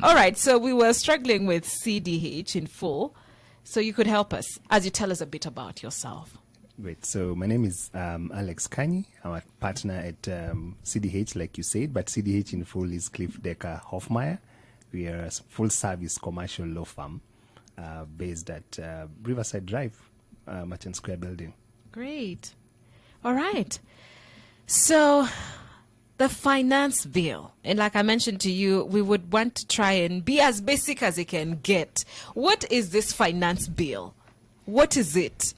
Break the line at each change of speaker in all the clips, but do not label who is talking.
All right, so we were struggling with CDH in full, so you could help us as you tell us a bit about yourself.
Great. So my name is Alex Kanyi. I'm a partner at CDH, like you said, but CDH in full is Cliffe Dekker Hofmeyr. We are a full-service commercial law firm based at Riverside Drive, Merchant Square building.
Great. All right. So the finance bill, and like I mentioned to you, we would want to try and be as basic as it can get. What is this finance bill? What is it?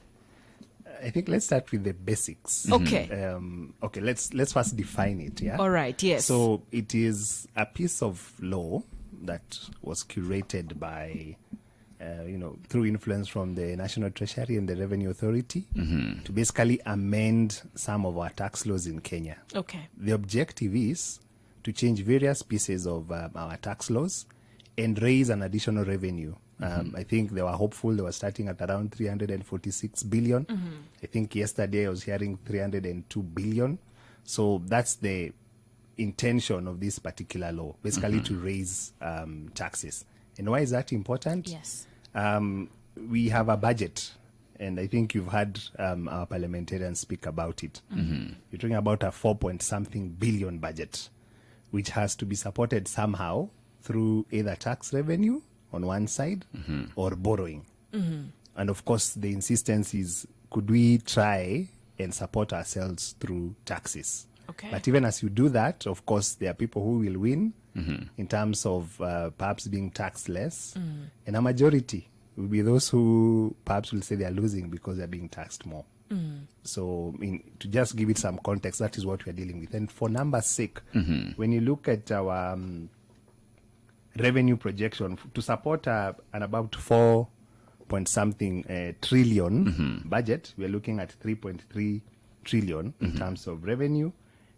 I think let's start with the basics.
Okay.
Okay, let's first define it, yeah?
All right, yes.
So it is a piece of law that was curated by, through influence from the National Treasury and the Revenue Authority to basically amend some of our tax laws in Kenya.
Okay.
The objective is to change various pieces of our tax laws and raise an additional revenue. I think they were hopeful. They were starting at around 346 billion. I think yesterday I was hearing 302 billion. So that's the intention of this particular law, basically to raise taxes. And why is that important?
Yes.
We have a budget, and I think you've heard our parliamentarians speak about it. You're talking about a 4-point-something billion budget, which has to be supported somehow through either tax revenue on one side or borrowing. And of course, the insistence is, could we try and support ourselves through taxes?
Okay.
But even as you do that, of course, there are people who will win in terms of perhaps being taxed less. And a majority will be those who perhaps will say they are losing because they're being taxed more. So to just give it some context, that is what we're dealing with. And for numbers' sake, when you look at our revenue projection to support an about 4-point-something trillion budget, we're looking at 3.3 trillion in terms of revenue.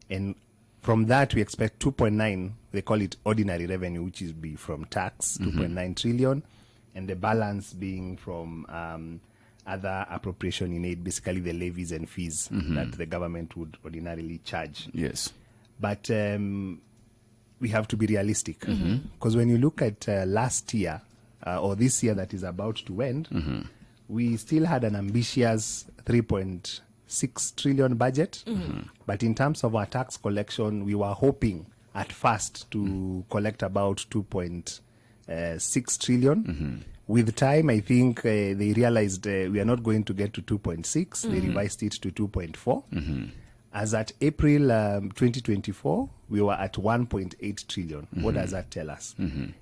And from that, we expect 2.9, they call it ordinary revenue, which is be from tax, 2.9 trillion, and the balance being from other appropriation in aid, basically the levies and fees that the government would ordinarily charge.
Yes.
But we have to be realistic, because when you look at last year, or this year that is about to end, we still had an ambitious 3.6 trillion budget. But in terms of our tax collection, we were hoping at first to collect about 2.6 trillion. With time, I think they realized we are not going to get to 2.6. They revised it to 2.4. As at April 2024, we were at 1.8 trillion. What does that tell us?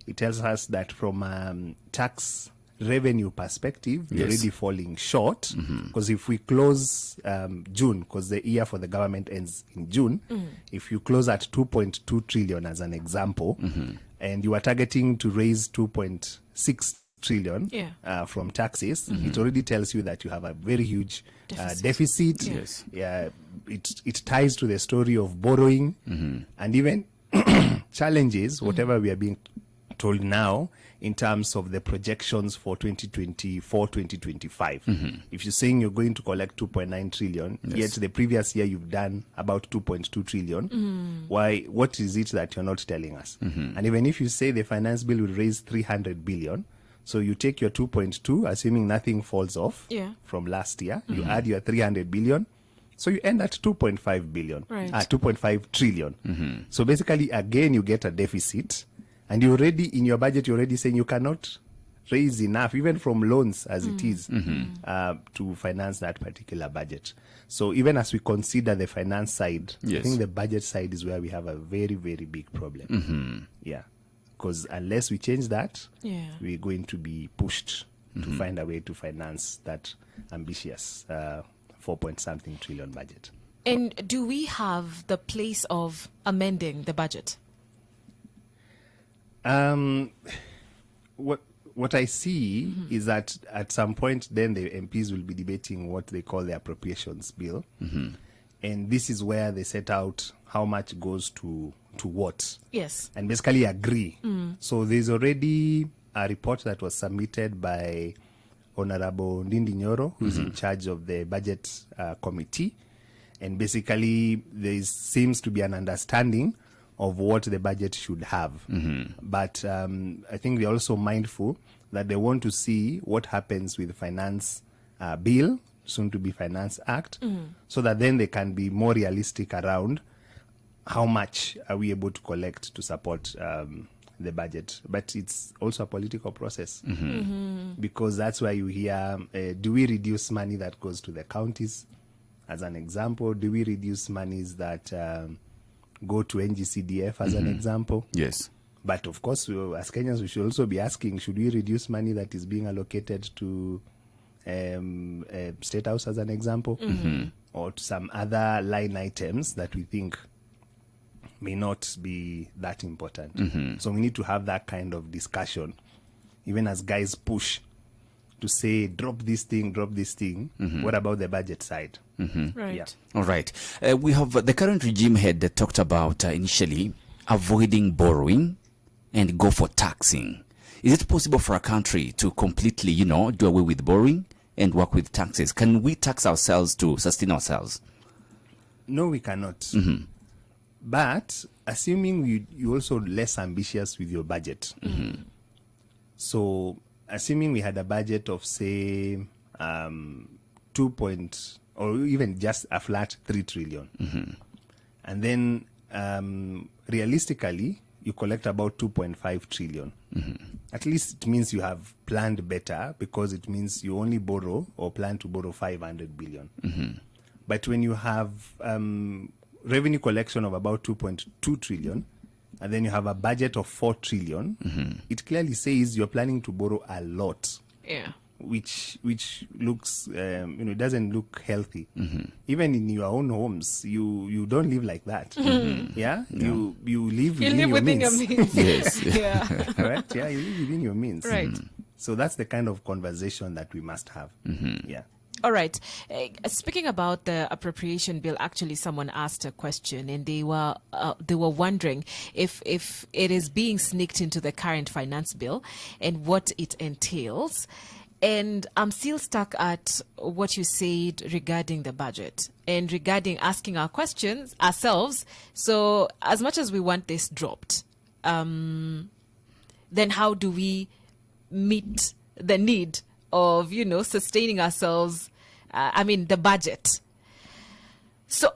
It tells us that from tax revenue perspective, we're already falling short, because if we close June, because the year for the government ends in June, if you close at 2.2 trillion as an example, and you are targeting to raise 2.6 trillion from taxes, it already tells you that you have a very huge deficit.
Yes.
Yeah, it ties to the story of borrowing and even challenges, whatever we are being told now in terms of the projections for 2024, 2025. If you're saying you're going to collect 2.9 trillion, yet the previous year you've done about 2.2 trillion, what is it that you're not telling us? And even if you say the finance bill will raise 300 billion, so you take your 2.2, assuming nothing falls off from last year, you add your 300 billion, so you end at 2.5 billion, 2.5 trillion. So basically, again, you get a deficit, and you already, in your budget, you're already saying you cannot raise enough, even from loans as it is, to finance that particular budget. So even as we consider the finance side, I think the budget side is where we have a very, very big problem. Yeah. Because unless we change that, we're going to be pushed to find a way to finance that ambitious 4-point-something trillion budget.
And do we have the place of amending the budget?
What I see is that at some point then the MPs will be debating what they call the Appropriations Bill. And this is where they set out how much goes to what.
Yes.
And basically agree. So there's already a report that was submitted by Honorable Ndindi Nyoro, who's in charge of the budget committee. And basically there seems to be an understanding of what the budget should have. But I think they're also mindful that they want to see what happens with the finance bill, soon to be Finance Act, so that then they can be more realistic around how much are we able to collect to support the budget. But it's also a political process, because that's why you hear, do we reduce money that goes to the counties, as an example? Do we reduce monies that go to NGCDF, as an example?
Yes.
But of course, as Kenyans, we should also be asking, should we reduce money that is being allocated to State House, as an example, or to some other line items that we think may not be that important? So we need to have that kind of discussion, even as guys push to say, drop this thing, drop this thing. What about the budget side?
Right.
Yeah.
All right. We have the current regime had talked about initially avoiding borrowing and go for taxing. Is it possible for a country to completely, do away with borrowing and work with taxes? Can we tax ourselves to sustain ourselves?
No, we cannot. But assuming you're also less ambitious with your budget. So assuming we had a budget of, say, 2 point, or even just a flat 3 trillion. And then realistically, you collect about 2.5 trillion. At least it means you have planned better, because it means you only borrow or plan to borrow 500 billion. But when you have revenue collection of about 2.2 trillion, and then you have a budget of 4 trillion, it clearly says you're planning to borrow a lot.
Yeah.
Which looks, it doesn't look healthy. Even in your own homes, you don't live like that. Yeah? You live within your
within
means.
your means.
Yes.
Yeah.
Right? Yeah, you live within your means.
Right.
So that's the kind of conversation that we must have. Yeah.
All right. Speaking about the appropriation bill, actually, someone asked a question, and they were wondering if it is being sneaked into the current finance bill and what it entails. And I'm still stuck at what you said regarding the budget and regarding asking our questions ourselves. So as much as we want this dropped, then how do we meet the need of, sustaining ourselves, the budget? So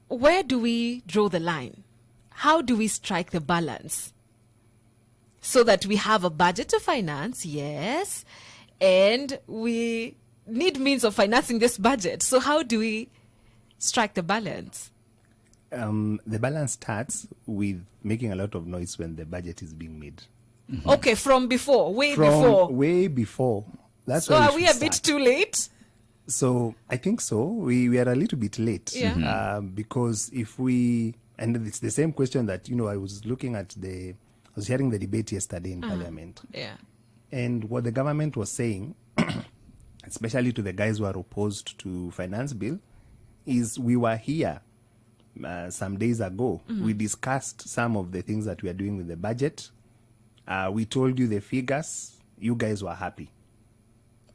where do we draw the line? How do we strike the balance so that we have a budget to finance, yes, and we need means of financing this budget? So how do we strike the balance?
The balance starts with making a lot of noise when the budget is being made.
Okay, from before,
Way before. That's
so
why
are we a bit too late?
So I think so. We are a little bit late.
Yeah.
Because if we, and it's the same question that, I was hearing the debate yesterday in Parliament.
Yeah.
And what the government was saying, especially to the guys who are opposed to finance bill, is we were here some days ago. We discussed some of the things that we are doing with the budget. We told you the figures. You guys were happy.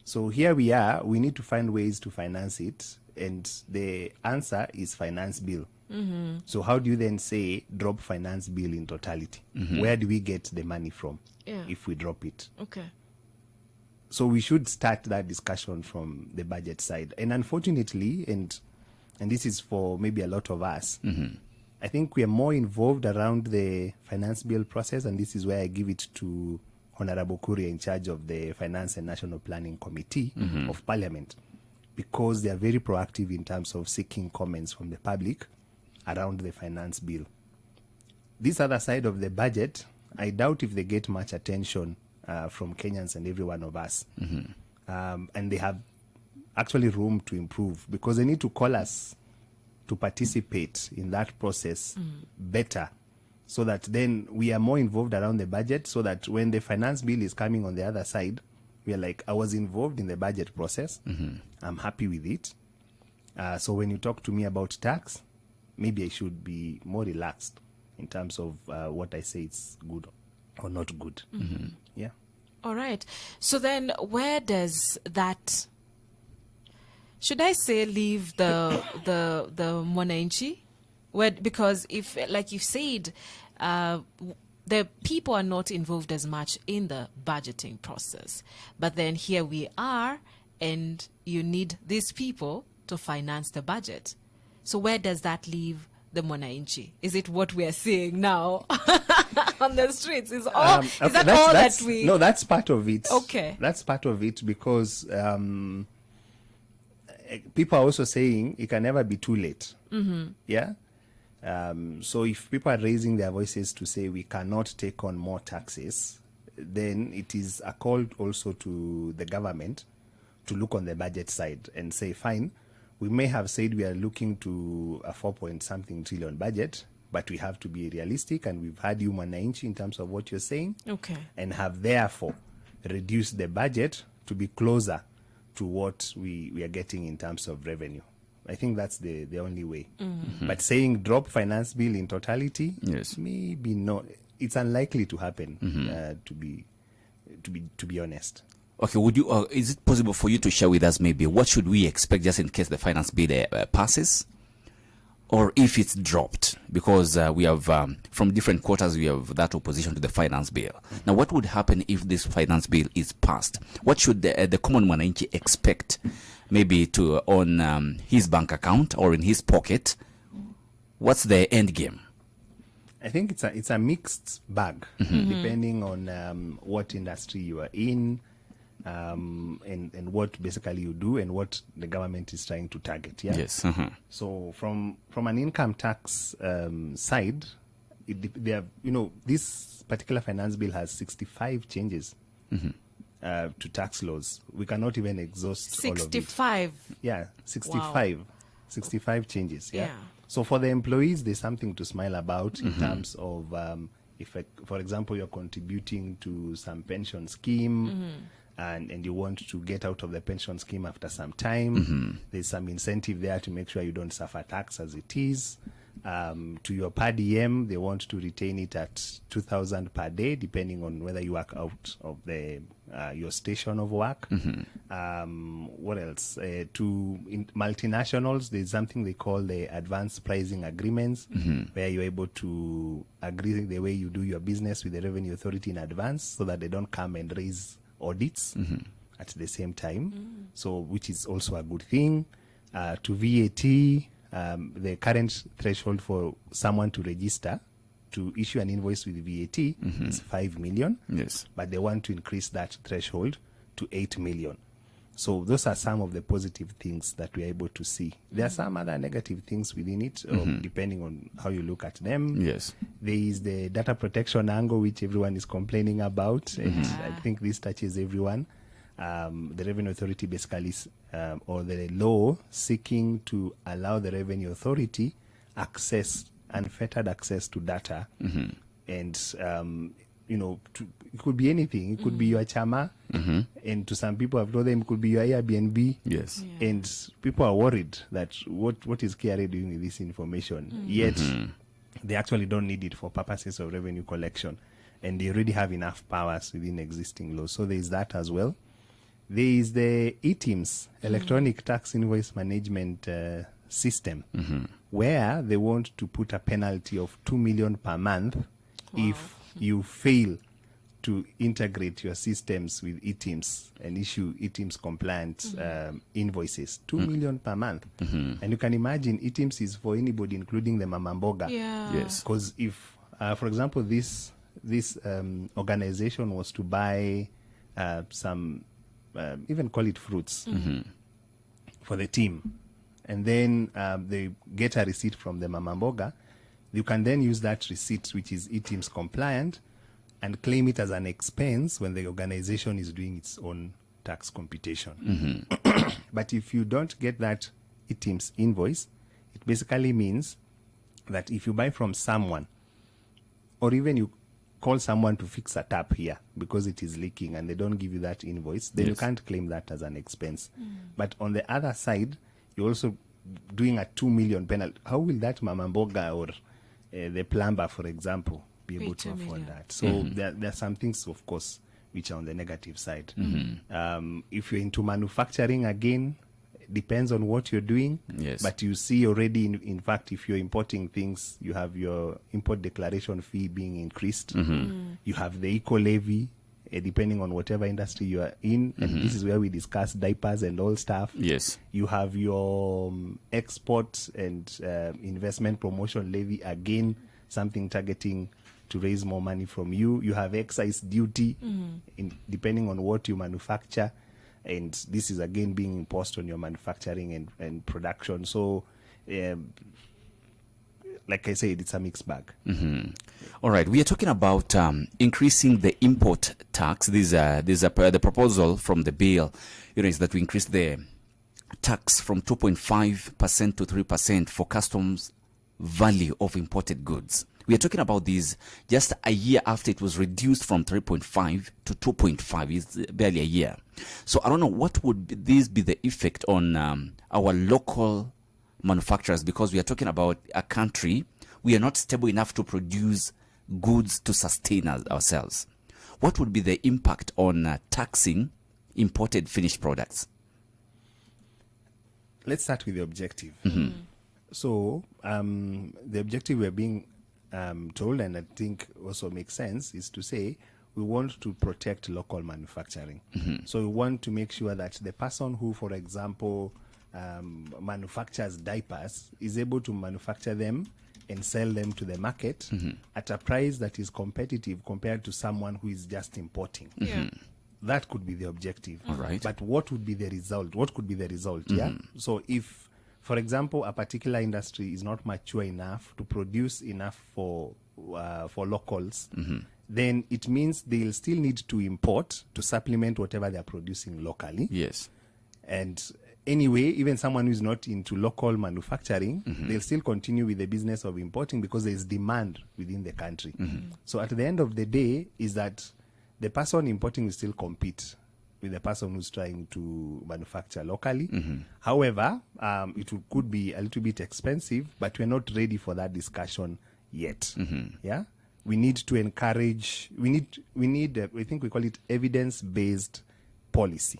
So here we are. We need to find ways to finance it. And the answer is finance bill. So how do you then say drop finance bill in totality? Where do we get the money from if we drop it?
Okay.
So we should start that discussion from the budget side. And unfortunately, and this is for maybe a lot of us, I think we are more involved around the finance bill process, and this is where I give it to Honorable Kuria in charge of the Finance and National Planning Committee of Parliament, because they are very proactive in terms of seeking comments from the public around the finance bill. This other side of the budget, I doubt if they get much attention from Kenyans and every one of us. And they have actually room to improve, because they need to call us to participate in that process better, so that then we are more involved around the budget, so that when the finance bill is coming on the other side, we are like, I was involved in the budget process. I'm happy with it. So when you talk to me about tax, maybe I should be more relaxed in terms of what I say it's good or not good. Yeah.
All right. So then where does that, should I say, leave the Mwananchi? Because if, like you said, the people are not involved as much in the budgeting process. But then here we are, and you need these people to finance the budget. So where does that leave the Mwananchi? Is it what we are seeing now on the streets? Is that all that we...
No, that's part of it.
Okay.
That's part of it, because people are also saying it can never be too late. Yeah? So if people are raising their voices to say we cannot take on more taxes, then it is a call also to the government to look on the budget side and say, fine, we may have said we are looking to a 4-point-something trillion budget, but we have to be realistic, and we've had you, Mwananchi, in terms of what you're saying,
Okay.
and have therefore reduced the budget to be closer to what we are getting in terms of revenue. I think that's the only way. But saying drop finance bill in totality,
Yes.
maybe not. It's unlikely to happen. To be honest.
Okay, would you? Is it possible for you to share with us maybe what should we expect just in case the finance bill passes, or if it's dropped? Because we have from different quarters we have that opposition to the finance bill. Now, what would happen if this finance bill is passed? What should the common Mwananchi expect, maybe to on his bank account or in his pocket? What's the end game?
I think it's a mixed bag, depending on what industry you are in. And what basically you do and what the government is trying to target. Yeah.
Yes.
So from an income tax side, they have, this particular finance bill has 65 changes to tax laws. We cannot even exhaust all of it.
65.
Yeah, 65.
Wow.
65 changes. Yeah.
Yeah.
So for the employees, there's something to smile about in terms of if, for example, you're contributing to some pension scheme. And you want to get out of the pension scheme after some time, there's some incentive there to make sure you don't suffer tax as it is. To your per diem, they want to retain it at 2,000 per day, depending on whether you work out of your station of work. What else? Multinationals, there's something they call the advanced pricing agreements, where you're able to agree the way you do your business with the Revenue Authority in advance, so that they don't come and raise audits at the same time, so which is also a good thing. To VAT, the current threshold for someone to register to issue an invoice with VAT is 5 million.
Yes.
But they want to increase that threshold to 8 million. So those are some of the positive things that we're able to see. There are some other negative things within it, depending on how you look at them.
Yes.
There is the data protection angle, which everyone is complaining about, and I think this touches everyone. The Revenue Authority basically, or the law seeking to allow the Revenue Authority unfettered access to data, and it could be anything. It could be your chama, and to some people, I've told them it could be your Airbnb.
Yes.
Yeah.
And people are worried that what is KRA doing with this information? Yet they actually don't need it for purposes of revenue collection, and they already have enough powers within existing laws. So there is that as well. There is the eTIMS, Electronic Tax Invoice Management System, where they want to put a penalty of 2 million per month if you fail to integrate your systems with eTIMS and issue eTIMS compliant invoices. 2 million per month. And you can imagine eTIMS is for anybody, including the mamamboga.
Yeah.
Yes.
Because if, for example, this organization was to buy some, even call it fruits, for the team, and then they get a receipt from the mamamboga, you can then use that receipt, which is eTIMS compliant, and claim it as an expense when the organization is doing its own tax computation. But if you don't get that eTIMS invoice, it basically means that if you buy from someone, or even you call someone to fix a tap here because it is leaking and they don't give you that invoice, then you can't claim that as an expense. But on the other side, you're also doing a 2 million penalty. How will that mamamboga or the plumber, for example, be able to afford that? So there are some things, of course, which are on the negative side. If you're into manufacturing, again, depends on what you're doing.
Yes.
But you see already, in fact, if you're importing things, you have your import declaration fee being increased. You have the eco levy, depending on whatever industry you are in. And this is where we discuss diapers and all stuff.
Yes.
You have your export and investment promotion levy, again, something targeting to raise more money from you. You have excise duty, depending on what you manufacture. And this is again being imposed on your manufacturing and production. So, like I said, it's a mixed bag.
All right, we are talking about increasing the import tax. The proposal from the bill, is that we increase the tax from 2.5% to 3% for customs value of imported goods. We are talking about this just a year after it was reduced from 3.5 to 2.5. It's barely a year. So I don't know, what would this be the effect on our local manufacturers? Because we are talking about a country, we are not stable enough to produce goods to sustain ourselves. What would be the impact on taxing imported finished products?
Let's start with the objective. So the objective we're being told, and I think also makes sense, is to say we want to protect local manufacturing. So we want to make sure that the person who, for example, manufactures diapers is able to manufacture them and sell them to the market at a price that is competitive compared to someone who is just importing. That could be the objective.
All right.
But what would be the result? What could be the result? Yeah. So if, for example, a particular industry is not mature enough to produce enough for locals, then it means they'll still need to import to supplement whatever they're producing locally.
Yes.
And anyway, even someone who's not into local manufacturing, they'll still continue with the business of importing because there's demand within the country. So at the end of the day is that the person importing will still compete with the person who's trying to manufacture locally. However, it could be a little bit expensive, but we're not ready for that discussion yet. Yeah, we need to encourage. We need. I think we call it evidence-based policy.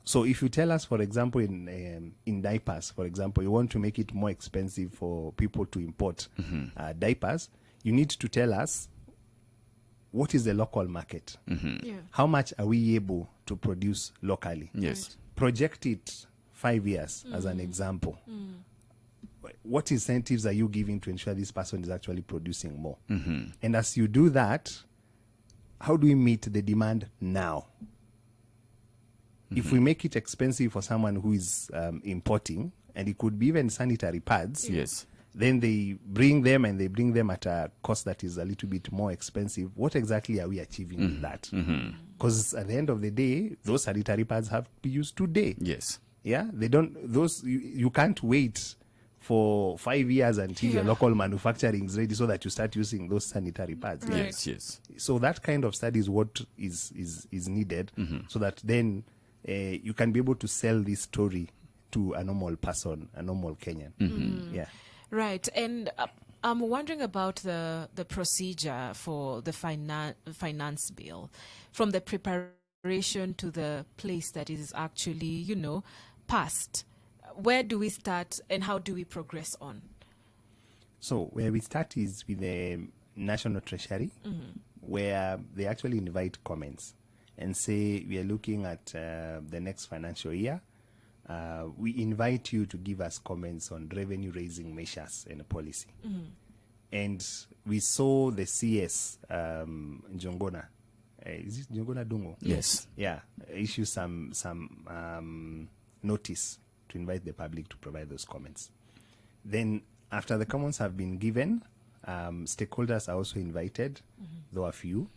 So if you tell us, for example, in diapers, for example, you want to make it more expensive for people to import diapers, you need to tell us what is the local market. How much are we able to produce locally?
Yes.
Project it 5 years as an example. What incentives are you giving to ensure this person is actually producing more? And as you do that, how do we meet the demand now? If we make it expensive for someone who is importing, and it could be even sanitary pads,
Yes.
then they bring them at a cost that is a little bit more expensive. What exactly are we achieving with that? Because at the end of the day, those sanitary pads have to be used today.
Yes.
Yeah, they don't. Those you can't wait for 5 years until your local manufacturing is ready so that you start using those sanitary pads.
Right.
Yes. Yes.
So that kind of study is what is needed, so that then you can be able to sell this story to a normal person, a normal Kenyan. Yeah.
Right, and I'm wondering about the procedure for the finance bill, from the preparation to the place that is actually, passed. Where do we start, and how do we progress on?
So where we start is with the National Treasury, where they actually invite comments and say, we are looking at the next financial year. We invite you to give us comments on revenue-raising measures and policy. And we saw the CS, Njongona, is it Njongona Dungo?
Yes.
Yeah, issue some notice to invite the public to provide those comments. Then after the comments have been given, stakeholders are also invited, though a few,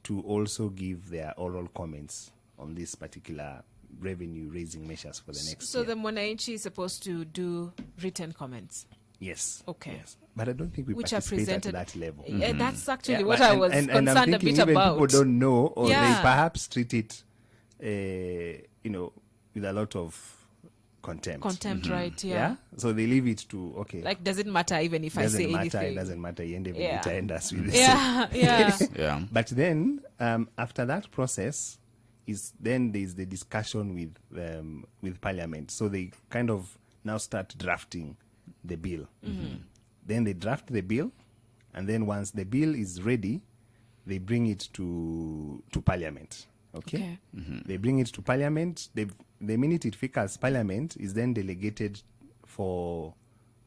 to also give their oral comments on this particular revenue-raising measures for the next
So
year.
the Mwananchi is supposed to do written comments.
Yes.
Okay.
Yes. But I don't think we
Which are
participate at
presented
that level.
That's actually
Yeah,
what
but-
I was
and I'm
concerned a
thinking
bit
even
about.
people don't know, or they
Yeah.
perhaps treat it, with a lot of contempt.
Contempt, right? Yeah.
So they leave it to, okay.
Like, does it matter even if I
doesn't
say
matter,
anything?
it doesn't matter. You end up
Yeah.
us with the
Yeah, yeah.
Yeah.
But then, after that process, is then there's the discussion with Parliament. So they kind of now start drafting the bill. Then they draft the bill, and then once the bill is ready, they bring it to Parliament. Okay. They bring it to Parliament. The minute it files Parliament, is then delegated for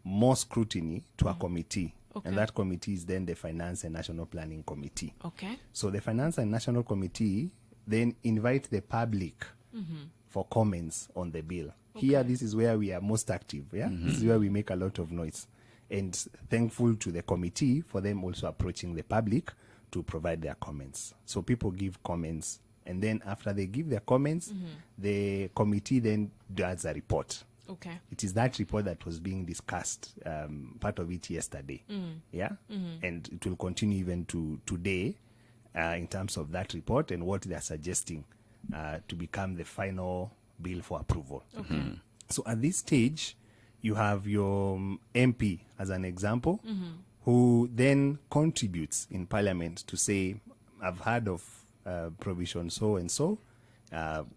more scrutiny to a committee.
Okay.
And that committee is then the Finance and National Planning Committee.
Okay.
So the Finance and National Committee then invite the public for comments on the bill. Here, this is where we are most active. Yeah, this is where we make a lot of noise. And thankful to the committee for them also approaching the public to provide their comments. So people give comments, and then after they give their comments, the committee then does a report.
Okay.
It is that report that was being discussed, part of it yesterday. Yeah, and it will continue even to today in terms of that report and what they are suggesting to become the final bill for approval.
Okay.
So at this stage, you have your MP as an example, who then contributes in Parliament to say, I've heard of provision so and so.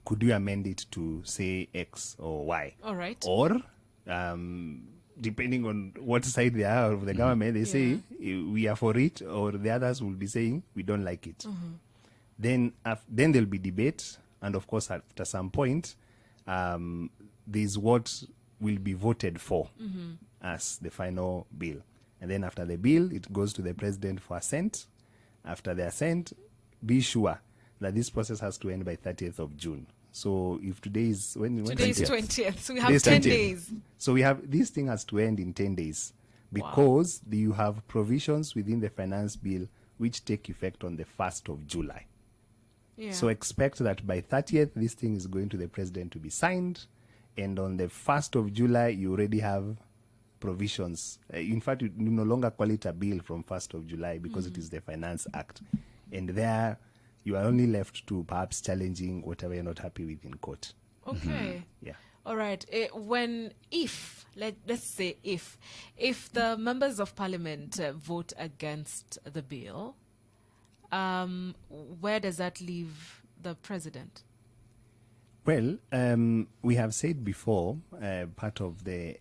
Could you amend it to say X or Y?
All right.
Or, depending on what side they are of the government, they say we are for it, or the others will be saying we don't like it. Then there'll be debate, and of course, after some point, there's what will be voted for as the final bill. And then after the bill, it goes to the president for assent. After the assent, be sure that this process has to end by 30th of June. So if today is
Today is 20th. So we have
Today's
10
20th.
days.
So this thing has to end in 10 days because you have provisions within the finance bill which take effect on the 1st of July.
Yeah.
So expect that by 30th, this thing is going to the president to be signed. And on the 1st of July, you already have provisions. In fact, you no longer call it a bill from 1st of July because it is the Finance Act. And there, you are only left to perhaps challenging whatever you're not happy with in court.
Okay.
Yeah.
All right. Let's say if the members of Parliament vote against the bill, where does that leave the president?
Well, we have said before, part of the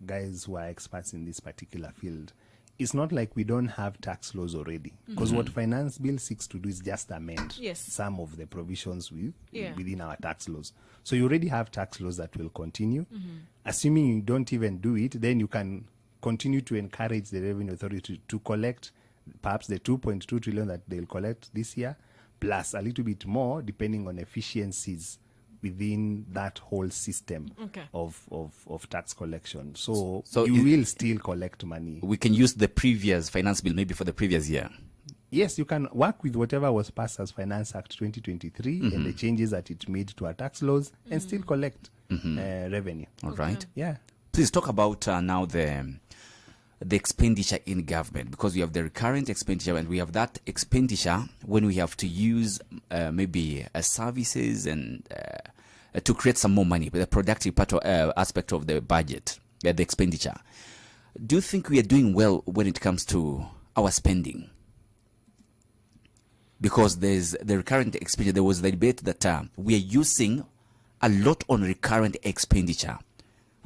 guys who are experts in this particular field, it's not like we don't have tax laws already. Because what Finance Bill seeks to do is just amend some of the provisions within our tax laws. So you already have tax laws that will continue. Assuming you don't even do it, then you can continue to encourage the Revenue Authority to collect perhaps the 2.2 trillion that they'll collect this year, plus a little bit more, depending on efficiencies within that whole system of tax collection. So you will still collect money.
We can use the previous finance bill maybe for the previous year.
Yes, you can work with whatever was passed as Finance Act 2023 and the changes that it made to our tax laws and still collect revenue.
All right.
Yeah.
Please talk about now the expenditure in government, because we have the recurrent expenditure and we have that expenditure when we have to use maybe services and to create some more money, but the productive part aspect of the budget, the expenditure. Do you think we are doing well when it comes to our spending? Because there's the recurrent expenditure. There was the debate that we are using a lot on recurrent expenditure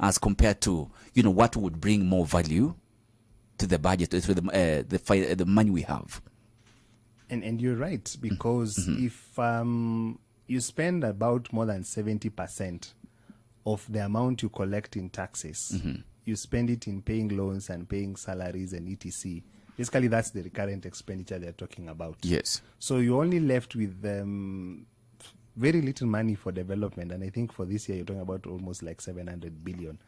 as compared to what would bring more value to the budget, to the money we have.
And you're right, because if you spend about more than 70% of the amount you collect in taxes, you spend it in paying loans and paying salaries and etc. Basically, that's the recurrent expenditure they're talking about.
Yes.
So you're only left with very little money for development. And I think for this year, you're talking about almost like 700 billion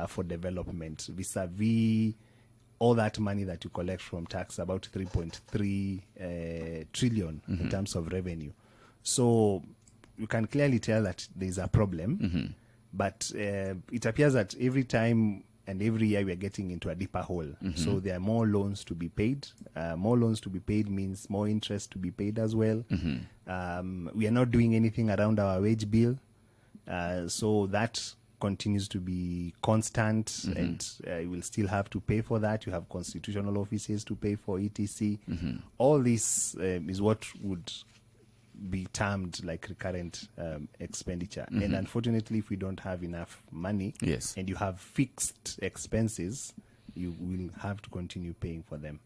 for development, vis-a-vis all that money that you collect from tax, about 3.3 trillion in terms of revenue. So you can clearly tell that there's a problem, but it appears that every time and every year we are getting into a deeper hole. So there are more loans to be paid. More loans to be paid means more interest to be paid as well. We are not doing anything around our wage bill. So that continues to be constant, and you will still have to pay for that. You have constitutional offices to pay for, etc. All this is what would be termed like recurrent expenditure. And unfortunately, if we don't have enough money,
Yes.
and you have fixed expenses, you will have to continue paying for them.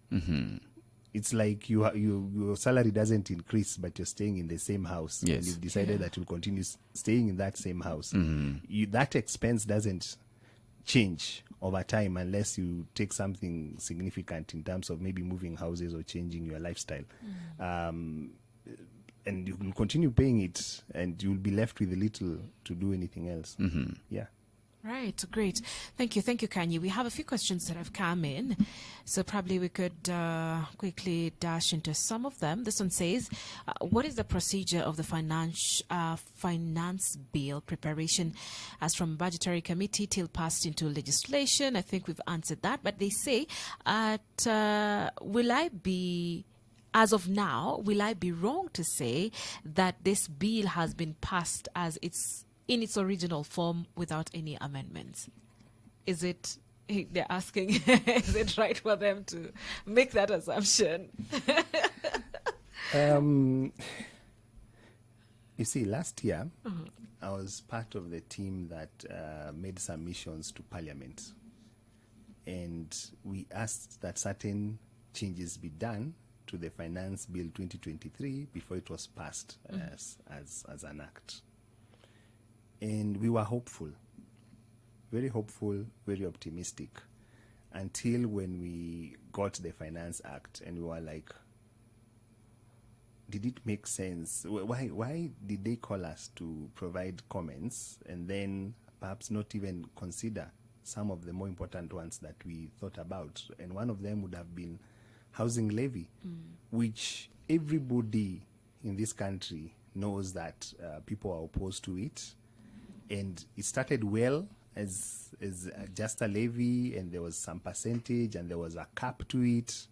It's like your salary doesn't increase, but you're staying in the same house.
Yes.
And you've decided that you'll continue staying in that same house. That expense doesn't change over time unless you take something significant in terms of maybe moving houses or changing your lifestyle. And you will continue paying it, and you'll be left with little to do anything else. Yeah.
Right, great. Thank you, Kanyi. We have a few questions that have come in, so probably we could quickly dash into some of them. This one says, what is the procedure of the finance bill preparation as from budgetary committee till passed into legislation? I think we've answered that, but they say, as of now, will I be wrong to say that this bill has been passed as in its original form without any amendments? Is it, they're asking, is it right for them to make that assumption?
You see, last year, I was part of the team that made submissions to Parliament. And we asked that certain changes be done to the Finance Bill 2023 before it was passed as an act. And we were hopeful, very optimistic, until when we got the Finance Act and we were like, did it make sense? Why did they call us to provide comments and then perhaps not even consider some of the more important ones that we thought about? And one of them would have been housing levy, which everybody in this country knows that people are opposed to it. And it started well as just a levy, and there was some percentage, and there was a cap to it.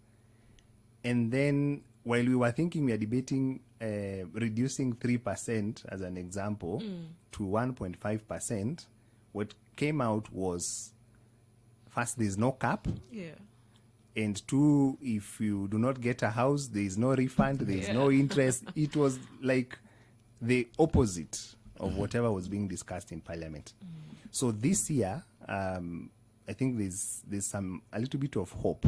And then while we were thinking, we are debating reducing 3% as an example to 1.5%, what came out was, first, there's no cap.
Yeah.
And two, if you do not get a house, there is no refund, there is no interest. It was like the opposite of whatever was being discussed in Parliament. So this year, I think there's a little bit of hope.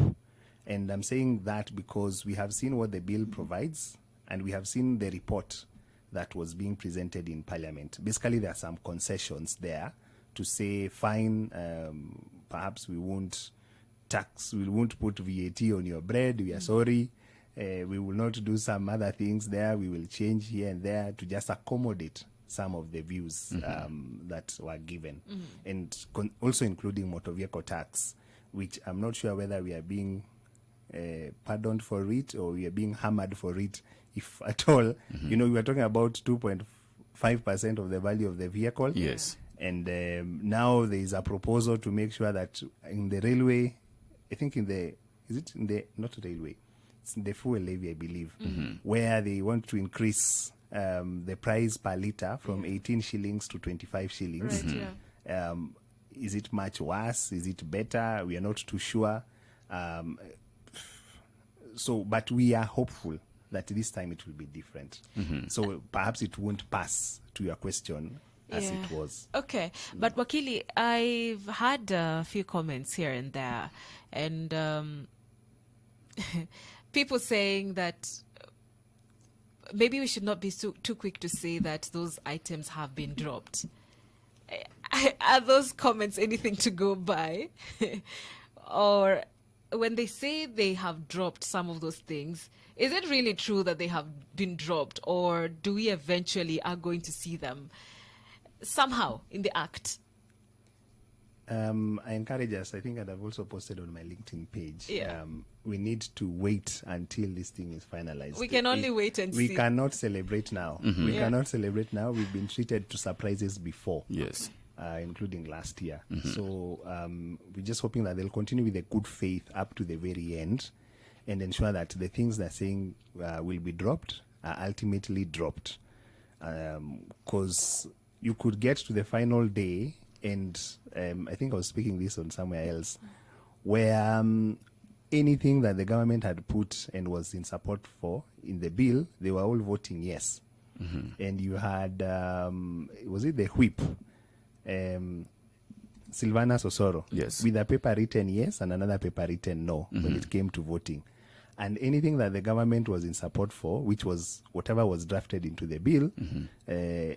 And I'm saying that because we have seen what the bill provides, and we have seen the report that was being presented in Parliament. Basically, there are some concessions there to say, fine, perhaps we won't put VAT on your bread, we are sorry. We will not do some other things there. We will change here and there to just accommodate some of the views that were given. And also including motor vehicle tax, which I'm not sure whether we are being pardoned for it or we are being hammered for it, if at all. You know, we were talking about 2.5% of the value of the vehicle.
Yes.
And now there is a proposal to make sure that in the railway, I think it's in the fuel levy, I believe, where they want to increase the price per litre from 18 shillings to 25 shillings.
Right,
Is it much worse? Is it better? We are not too sure. But we are hopeful that this time it will be different. So perhaps it won't pass, to your question, as it was.
Okay. But Wakili, I've had a few comments here and there, and people saying that maybe we should not be too quick to say that those items have been dropped. Are those comments anything to go by? Or when they say they have dropped some of those things, is it really true that they have been dropped, or do we eventually are going to see them somehow in the act?
I encourage us, I think, and I've also posted on my LinkedIn page, we need to wait until this thing is finalized.
We can only wait and see.
We cannot celebrate now. We cannot celebrate now. We've been treated to surprises before.
Yes.
Including last year. So we're just hoping that they'll continue with a good faith up to the very end and ensure that the things they're saying will be dropped are ultimately dropped. Because you could get to the final day, and I think I was speaking this on somewhere else, where anything that the government had put and was in support for in the bill, they were all voting yes. and you had was it the whip, Silvana Sosoro,
Yes.
with a paper written yes and another paper written no when it came to voting. And anything that the government was in support for, which was whatever was drafted into the bill,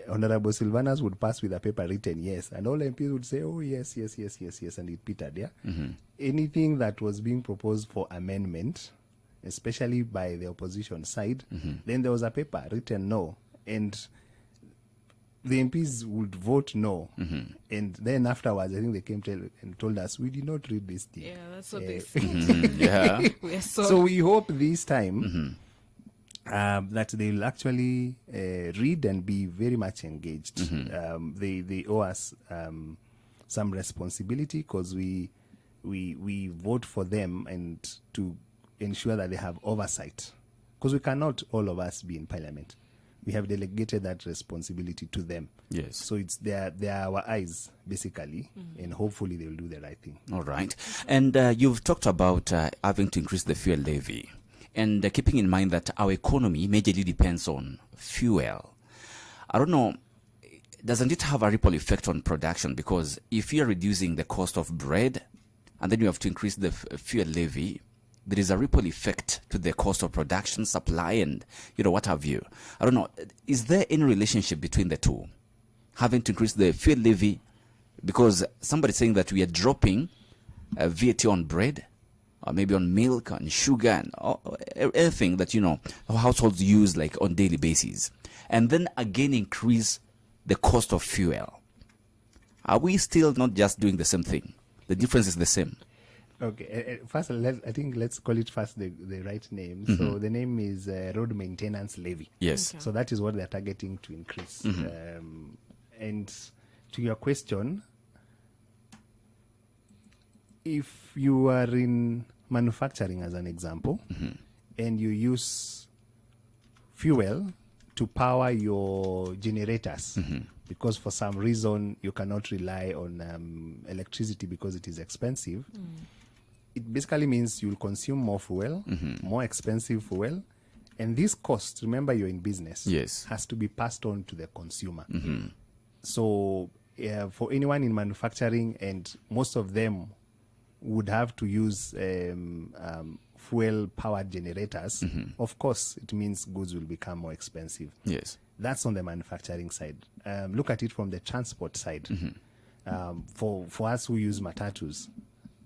Honorable Silvanas would pass with a paper written yes, and all MPs would say, oh, yes, yes, yes, yes, yes, and it petered, yeah? Anything that was being proposed for amendment, especially by the opposition side, then there was a paper written no, and the MPs would vote no, and then afterwards, I think they came and told us, we did not read this thing.
Yeah, that's what they said.
Yeah.
We are
So we hope this time that they'll actually read and be very much engaged. They owe us some responsibility, because we vote for them and to ensure that they have oversight, because we cannot all of us be in parliament. We have delegated that responsibility to them.
Yes.
So they're our eyes, basically, and hopefully they'll do the right thing.
All right. And you've talked about having to increase the fuel levy, and keeping in mind that our economy majorly depends on fuel. I don't know, doesn't it have a ripple effect on production? Because if you're reducing the cost of bread and then you have to increase the fuel levy, there is a ripple effect to the cost of production, supply, and what have you. I don't know, is there any relationship between the two? Having to increase the fuel levy, because somebody's saying that we are dropping VAT on bread, or maybe on milk and sugar and everything that households use like on daily basis, and then again increase the cost of fuel. Are we still not just doing the same thing? The difference is the same.
Okay, first, let's call it first the right name. So the name is Road Maintenance Levy.
Yes.
Okay.
So that is what they're targeting to increase. And to your question, if you are in manufacturing, as an example, and you use fuel to power your generators, because for some reason you cannot rely on electricity because it is expensive, it basically means you'll consume more fuel, more expensive fuel, and this cost, remember you're in business,
Yes.
has to be passed on to the consumer. So for anyone in manufacturing, and most of them would have to use fuel-powered generators, of course, it means goods will become more expensive.
Yes.
That's on the manufacturing side. Look at it from the transport side. For us who use matatus,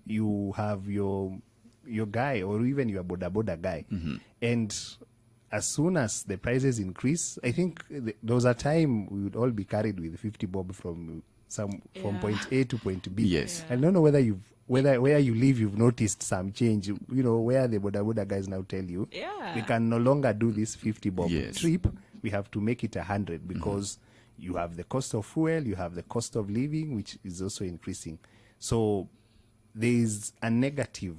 you have your guy, or even your boda guy, and as soon as the prices increase, I think there was a time we would all be carried with 50 bob from point A to point B.
Yes.
I don't know whether where you live you've noticed some change. Where the boda guys now tell you, we can no longer do this 50 bob
Yes.
trip. We have to make it 100, because you have the cost of fuel, you have the cost of living, which is also increasing. So there is a negative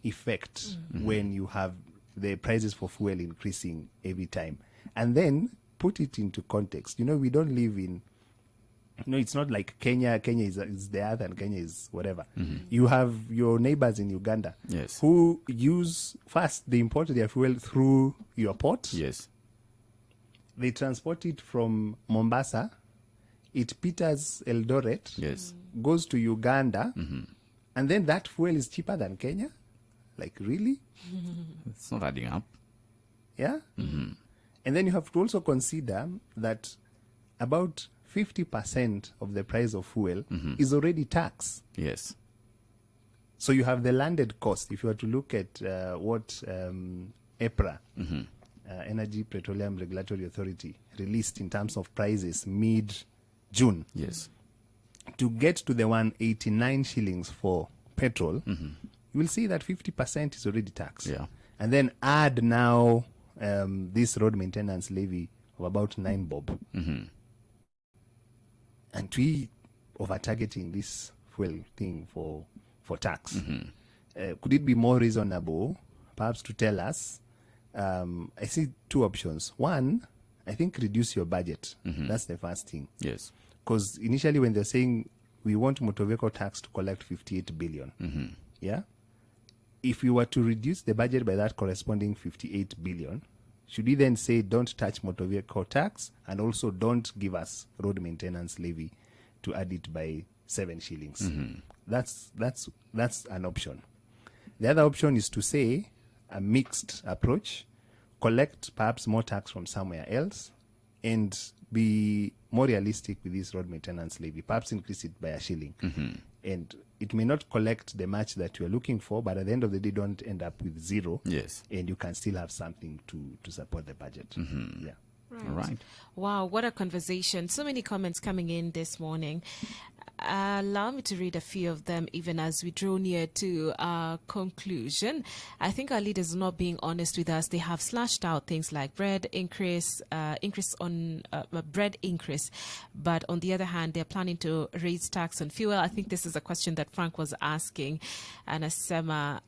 effect when you have the prices for fuel increasing every time. And then put it into context. We don't live in, it's not like Kenya. Kenya is the earth, and Kenya is whatever. You have your neighbors in Uganda,
Yes.
who they import their fuel through your port.
Yes.
They transport it from Mombasa. It peters Eldoret.
Yes.
Goes to Uganda. And then that fuel is cheaper than Kenya? Like, really?
It's not adding up.
Yeah? And then you have to also consider that about 50% of the price of fuel is already tax.
Yes.
So you have the landed cost. If you were to look at what EPRA, Energy Petroleum Regulatory Authority, released in terms of prices mid-June,
Yes.
to get to the 189 shillings for petrol, you will see that 50% is already taxed.
Yeah.
And then add now this road maintenance levy of about 9 bob. And we over-targeting this fuel thing for tax. Could it be more reasonable, perhaps, to tell us? I see two options. One, I think reduce your budget. That's the first thing.
Yes.
Because initially when they're saying we want motor vehicle tax to collect 58 billion, yeah? If we were to reduce the budget by that corresponding 58 billion, Should we then say don't touch motor vehicle tax and also don't give us road maintenance levy to add it by 7 shillings? That's an option. The other option is to say a mixed approach, collect perhaps more tax from somewhere else, and be more realistic with this road maintenance levy. Perhaps increase it by 1 shilling. And it may not collect the match that you're looking for, but at the end of the day, don't end up with 0.
Yes.
And you can still have something to support the budget. Yeah.
Right.
All right.
Wow, what a conversation. So many comments coming in this morning. Allow me to read a few of them even as we draw near to our conclusion. I think our leaders are not being honest with us. They have slashed out things like bread increase, bread increase. But on the other hand, they're planning to raise tax on fuel. I think this is a question that Frank was asking. And Asema,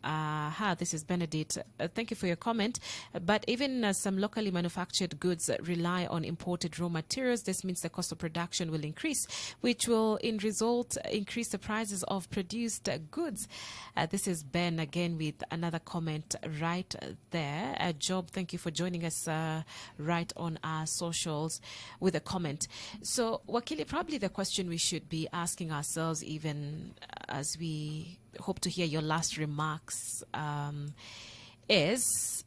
this is Benedict. Thank you for your comment. But even some locally manufactured goods rely on imported raw materials. This means the cost of production will increase, which will in result increase the prices of produced goods. This is Ben again with another comment right there. Job, thank you for joining us right on our socials with a comment. So, Wakili, probably the question we should be asking ourselves, even as we hope to hear your last remarks, is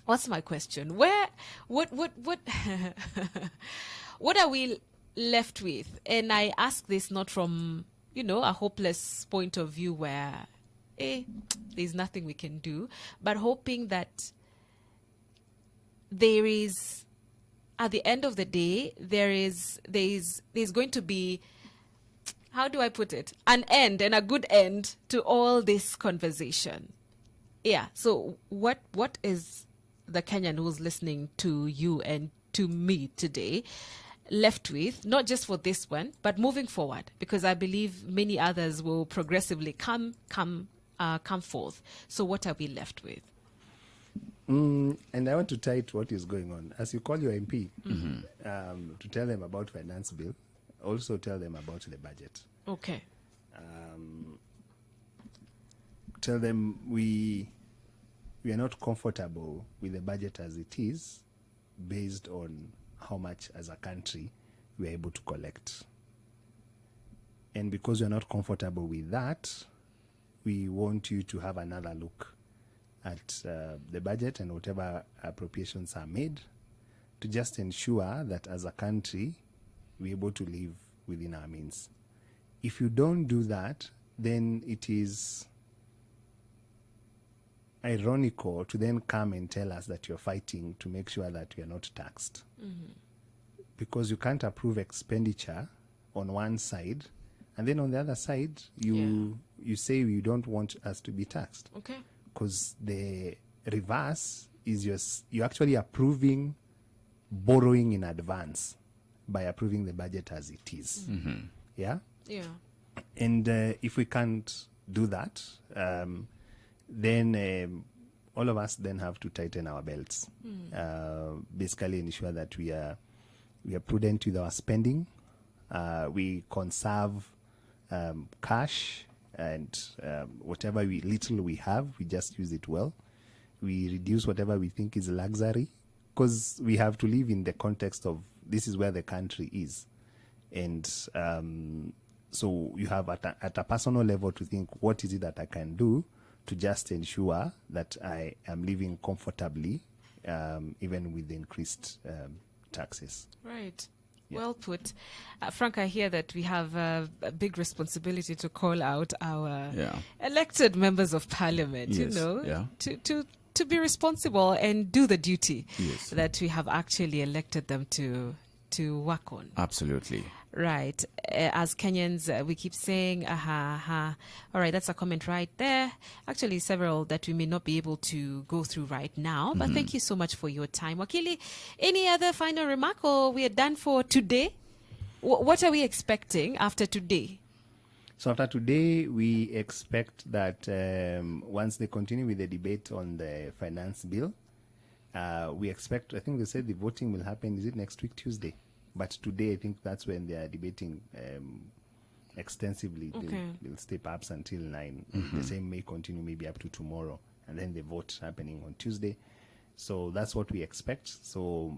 what's my question? What what are we left with? And I ask this not from, a hopeless point of view where there's nothing we can do, but hoping that there is, at the end of the day, there's going to be, how do I put it, an end and a good end to all this conversation. Yeah. So what is the Kenyan who's listening to you and to me today left with, not just for this one, but moving forward? Because I believe many others will progressively come forth. So what are we left with?
And I want to tie it to what is going on. As you call your MP, to tell them about finance bill, also tell them about the budget.
Okay.
Tell them we are not comfortable with the budget as it is, based on how much as a country we are able to collect. And because we are not comfortable with that, we want you to have another look at the budget and whatever appropriations are made, to just ensure that as a country we're able to live within our means. If you don't do that, then it is ironical to then come and tell us that you're fighting to make sure that we are not taxed. Because you can't approve expenditure on one side, and then on the other side you say you don't want us to be taxed.
Okay.
Because the reverse is you're actually approving borrowing in advance by approving the budget as it is. Yeah?
Yeah.
And if we can't do that, then all of us then have to tighten our belts. Basically ensure that we are prudent with our spending. We conserve cash, and whatever little we have, we just use it well. We reduce whatever we think is luxury, because we have to live in the context of this is where the country is. And so you have at a personal level to think, what is it that I can do to just ensure that I am living comfortably, even with the increased taxes.
Right. Yeah. Well put. Frank, I hear that we have a big responsibility to call out our elected members of parliament, to be responsible and do the duty that we have actually elected them to work on.
Absolutely.
Right. As Kenyans, we keep saying, All right, that's a comment right there. Actually, several that we may not be able to go through right now. But thank you so much for your time. Wakili, any other final remark, or we are done for today? What are we expecting after today?
So after today, we expect that once they continue with the debate on the finance bill, we expect, I think they said the voting will happen, is it next week, Tuesday? But today, I think that's when they are debating extensively.
Okay.
They'll stay perhaps until 9. The same may continue maybe up to tomorrow, and then the vote happening on Tuesday. So that's what we expect. So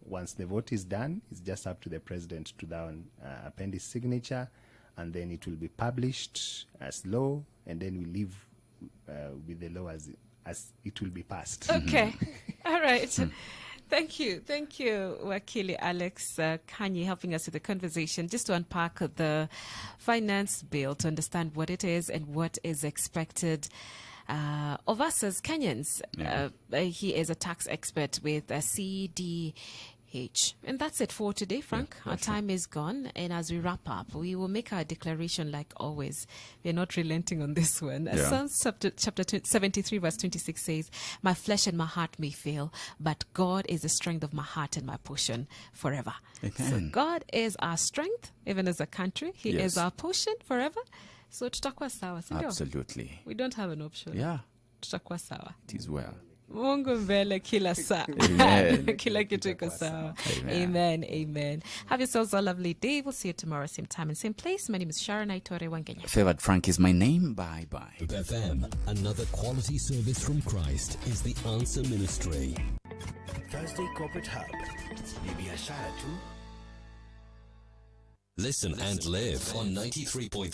once the vote is done, it's just up to the president to down append his signature, and then it will be published as law, and then we leave with the law as it will be passed.
Okay. All right. Thank you. Thank you, Wakili Alex Kanyi, helping us with the conversation, just to unpack the finance bill, to understand what it is and what is expected of us as Kenyans.
Yeah.
He is a tax expert with CDH. And that's it for today, Frank.
Yeah,
our time is gone. And as we wrap up, we will make our declaration like always. We're not relenting on this one.
Yeah.
Psalms chapter 73, verse 26 says, "My flesh and my heart may fail, but God is the strength of my heart and my portion forever." So
Amen.
God is our strength, even as a country. He
Yes.
is our portion forever. So tutakuwa sawa, sindio?
Absolutely.
We don't have an option.
Yeah,
Tutakuwa sawa.
it is well.
Mungu mbele kila saa.
Amen.
Kila kitu iko sawa.
Amen.
Amen. Amen. Have yourselves a lovely day. We'll see you tomorrow, same time and same place. My name is Sharon Aitore Wangenya.
Favored Frank is my name. Bye bye.
Hope FM, another quality service from Christ, is the Answer Ministry.
Thursday Corporate Hub. Maybe a shout out to
Listen and live on 93.3.